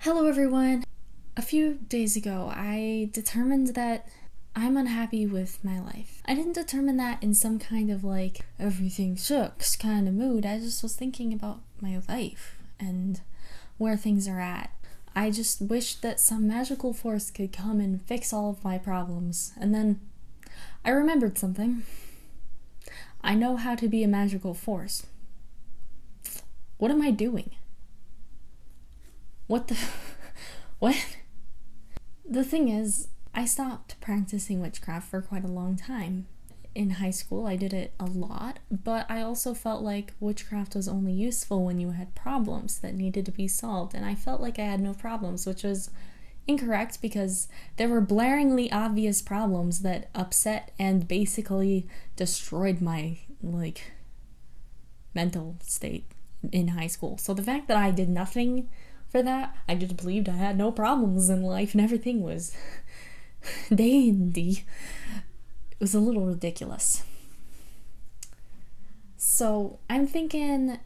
Hello everyone! A few days ago, I determined that I'm unhappy with my life. I didn't determine that in some kind of like, everything sucks kind of mood. I just was thinking about my life and where things are at. I just wished that some magical force could come and fix all of my problems. And then I remembered something. I know how to be a magical force. What am I doing? What? The thing is, I stopped practicing witchcraft for quite a long time. In high school, I did it a lot, but I also felt like witchcraft was only useful when you had problems that needed to be solved, and I felt like I had no problems, which was incorrect because there were blaringly obvious problems that upset and basically destroyed my, mental state in high school. So the fact that I did nothing for that, I just believed I had no problems in life and everything was dandy. It was a little ridiculous. So I'm thinking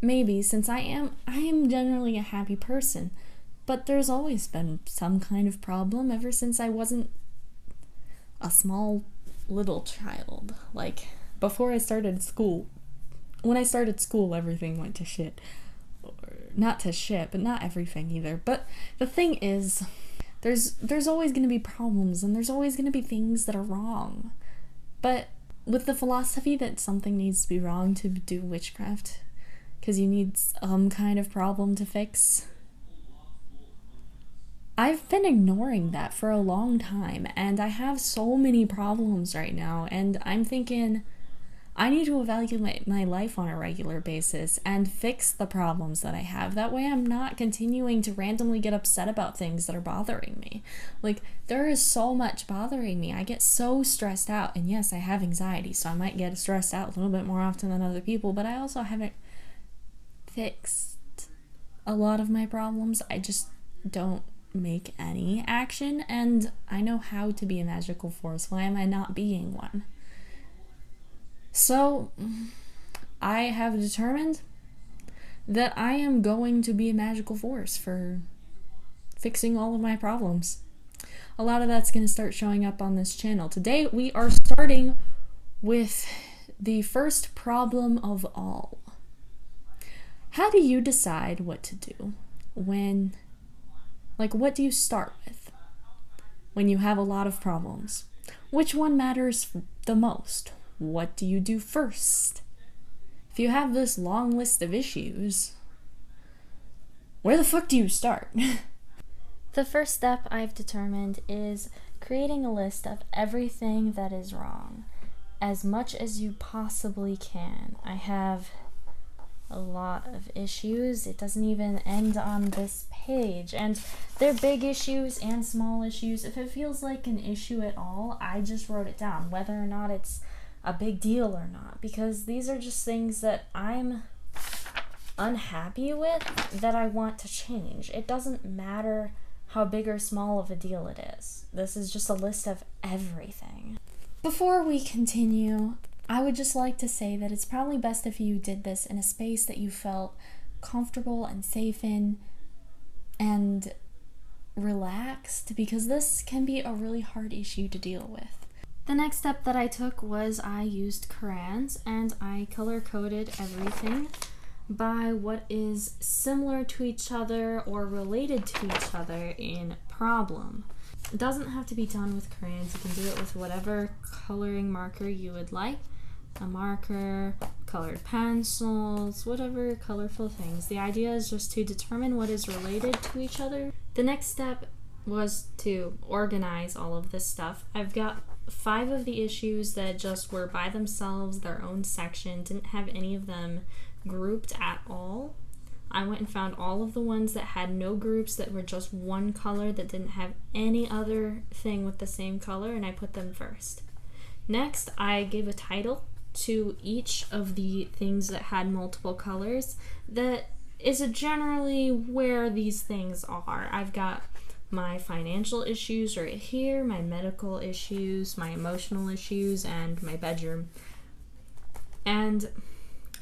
maybe since I am generally a happy person, but there's always been some kind of problem ever since I wasn't a small little child. Like before I started school, when I started school, everything went to shit. Not to shit, but not everything either. But the thing is, there's always going to be problems, and there's always going to be things that are wrong. But with the philosophy that something needs to be wrong to do witchcraft, because you need some kind of problem to fix, I've been ignoring that for a long time, and I have so many problems right now, and I'm thinking I need to evaluate my life on a regular basis and fix the problems that I have. That way I'm not continuing to randomly get upset about things that are bothering me. Like, there is so much bothering me. I get so stressed out. And yes, I have anxiety, so I might get stressed out a little bit more often than other people, but I also haven't fixed a lot of my problems. I just don't make any action, and I know how to be a magical force. Why am I not being one? So, I have determined that I am going to be a magical force for fixing all of my problems. A lot of that's going to start showing up on this channel. Today, we are starting with the first problem of all. How do you decide what to do when, what do you start with when you have a lot of problems? Which one matters the most? What do you do first? If you have this long list of issues, where the fuck do you start? The first step I've determined is creating a list of everything that is wrong, as much as you possibly can. I have a lot of issues. It doesn't even end on this page, and they're big issues and small issues. If it feels like an issue at all, I just wrote it down, whether or not it's a big deal or not, because these are just things that I'm unhappy with that I want to change. It doesn't matter how big or small of a deal it is. This is just a list of everything. Before we continue, I would just like to say that it's probably best if you did this in a space that you felt comfortable and safe in and relaxed, because this can be a really hard issue to deal with. The next step that I took was I used crayons and I color-coded everything by what is similar to each other or related to each other in problem. It doesn't have to be done with crayons. You can do it with whatever coloring marker you would like. A marker, colored pencils, whatever colorful things. The idea is just to determine what is related to each other. The next step was to organize all of this stuff. I've got 5 of the issues that just were by themselves, their own section, didn't have any of them grouped at all. I went and found all of the ones that had no groups, that were just one color, that didn't have any other thing with the same color, and I put them first. Next, I gave a title to each of the things that had multiple colors that is generally where these things are. I've got my financial issues right here, my medical issues, my emotional issues, and my bedroom. And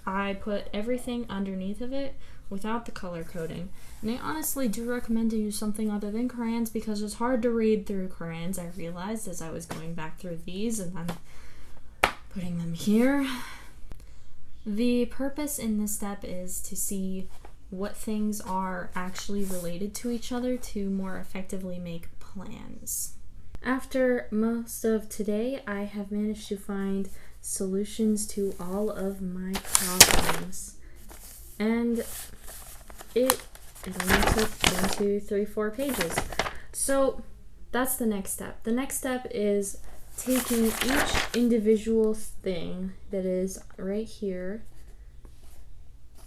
I put everything underneath of it without the color coding. And I honestly do recommend to use something other than crayons because it's hard to read through crayons, I realized as I was going back through these and then putting them here. The purpose in this step is to see what things are actually related to each other to more effectively make plans. After most of today, I have managed to find solutions to all of my problems. And it only took 1, 2, 3, 4 pages. So that's the next step. The next step is taking each individual thing that is right here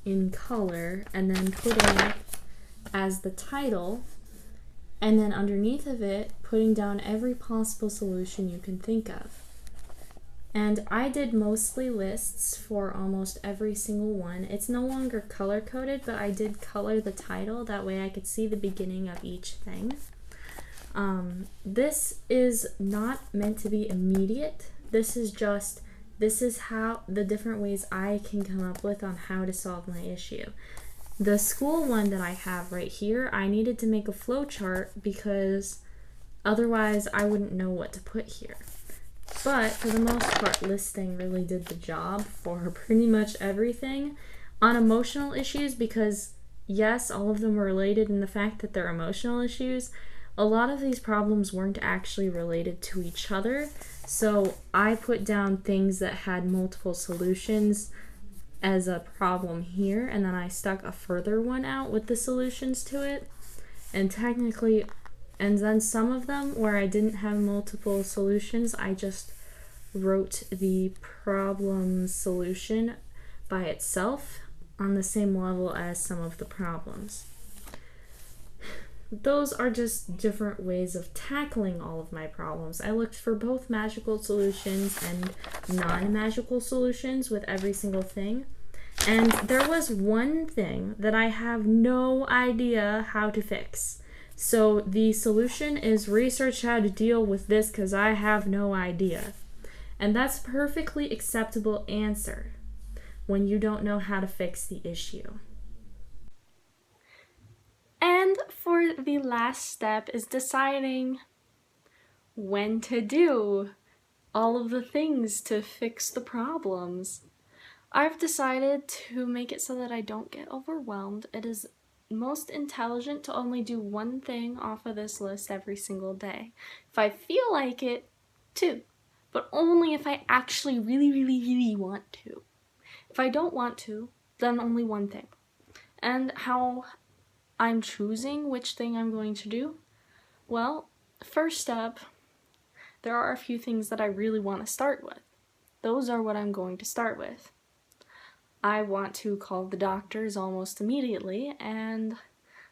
in color and then putting it as the title, and then underneath of it putting down every possible solution you can think of. And I did mostly lists for almost every single one. It's no longer color coded, but I did color the title, that way I could see the beginning of each thing. This is not meant to be immediate. This is how the different ways I can come up with on how to solve my issue. The school one that I have right here, I needed to make a flow chart because otherwise I wouldn't know what to put here. But for the most part, listing really did the job for pretty much everything. On emotional issues, because yes, all of them are related in the fact that they're emotional issues, a lot of these problems weren't actually related to each other. So I put down things that had multiple solutions as a problem here, and then I stuck a further one out with the solutions to it. And then some of them where I didn't have multiple solutions, I just wrote the problem solution by itself on the same level as some of the problems. Those are just different ways of tackling all of my problems. I looked for both magical solutions and non-magical solutions with every single thing. And there was one thing that I have no idea how to fix. So the solution is research how to deal with this because I have no idea. And that's a perfectly acceptable answer when you don't know how to fix the issue. And for the last step is deciding when to do all of the things to fix the problems. I've decided to make it so that I don't get overwhelmed. It is most intelligent to only do one thing off of this list every single day. If I feel like it, 2, but only if I actually really want to. If I don't want to, then only one thing. And how I'm choosing which thing I'm going to do? Well, first up, there are a few things that I really want to start with. Those are what I'm going to start with. I want to call the doctors almost immediately, and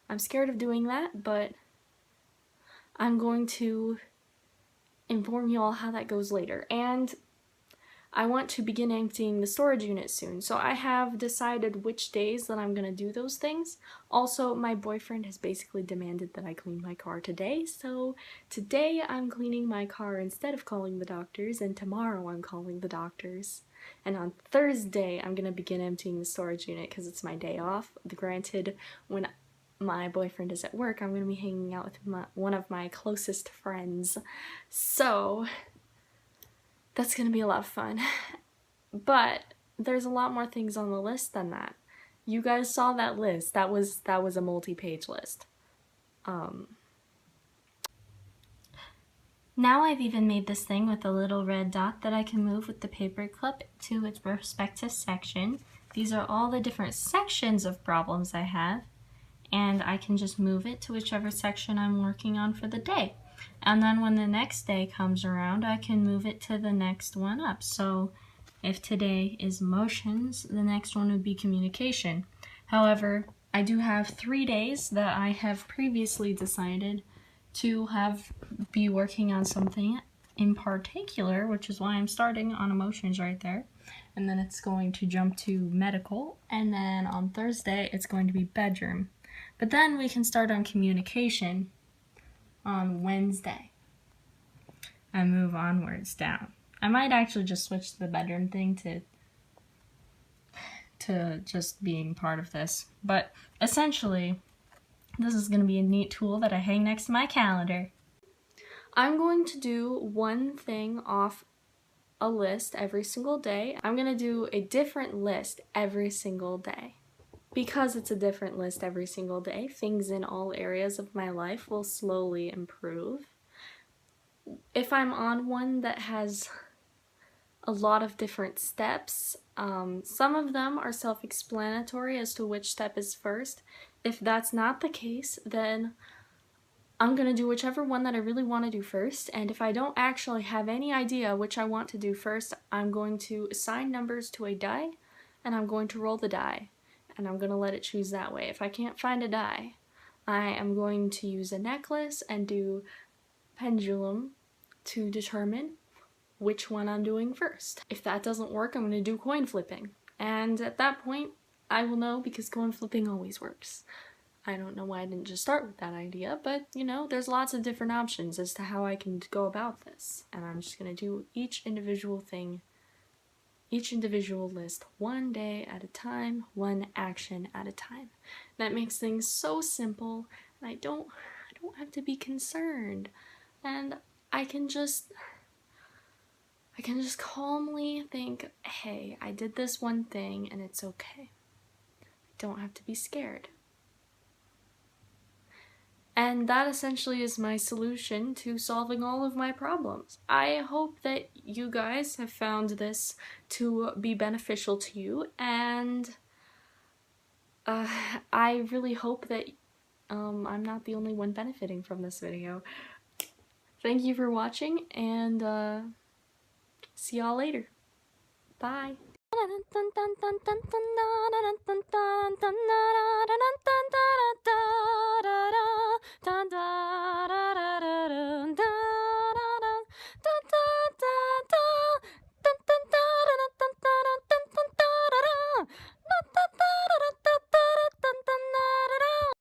I'm scared of doing that, but I'm going to inform you all how that goes later. And I want to begin emptying the storage unit soon, so I have decided which days that I'm going to do those things. Also, my boyfriend has basically demanded that I clean my car today, so today I'm cleaning my car instead of calling the doctors, and tomorrow I'm calling the doctors. And on Thursday, I'm going to begin emptying the storage unit because it's my day off. Granted, when my boyfriend is at work, I'm going to be hanging out with one of my closest friends. So that's going to be a lot of fun. But there's a lot more things on the list than that. You guys saw that list. That was a multi-page list. Now I've even made this thing with a little red dot that I can move with the paper clip to its respective section. These are all the different sections of problems I have, and I can just move it to whichever section I'm working on for the day. And then when the next day comes around, I can move it to the next one up. So if today is emotions, the next one would be communication. However, I do have 3 days that I have previously decided to be working on something in particular, which is why I'm starting on emotions right there. And then it's going to jump to medical, and then on Thursday it's going to be bedroom. But then we can start on communication on Wednesday and move onwards down. I might actually just switch the bedroom thing to just being part of this. But essentially, this is going to be a neat tool that I hang next to my calendar. I'm going to do one thing off a list every single day. I'm going to do a different list every single day. Because it's a different list every single day, things in all areas of my life will slowly improve. If I'm on one that has a lot of different steps, some of them are self-explanatory as to which step is first. If that's not the case, then I'm gonna do whichever one that I really want to do first, and if I don't actually have any idea which I want to do first, I'm going to assign numbers to a die, and I'm going to roll the die, and I'm gonna let it choose that way. If I can't find a die, I am going to use a necklace and do pendulum to determine which one I'm doing first. If that doesn't work, I'm gonna do coin flipping, and at that point, I will know because coin flipping always works. I don't know why I didn't just start with that idea, but you know, there's lots of different options as to how I can go about this. And I'm just gonna do each individual thing, each individual list, one day at a time, one action at a time. That makes things so simple, and I don't have to be concerned. And I can just calmly think, hey, I did this one thing and it's okay. I don't have to be scared. And that essentially is my solution to solving all of my problems. I hope that you guys have found this to be beneficial to you, and I really hope that I'm not the only one benefiting from this video. Thank you for watching, and see y'all later. Bye.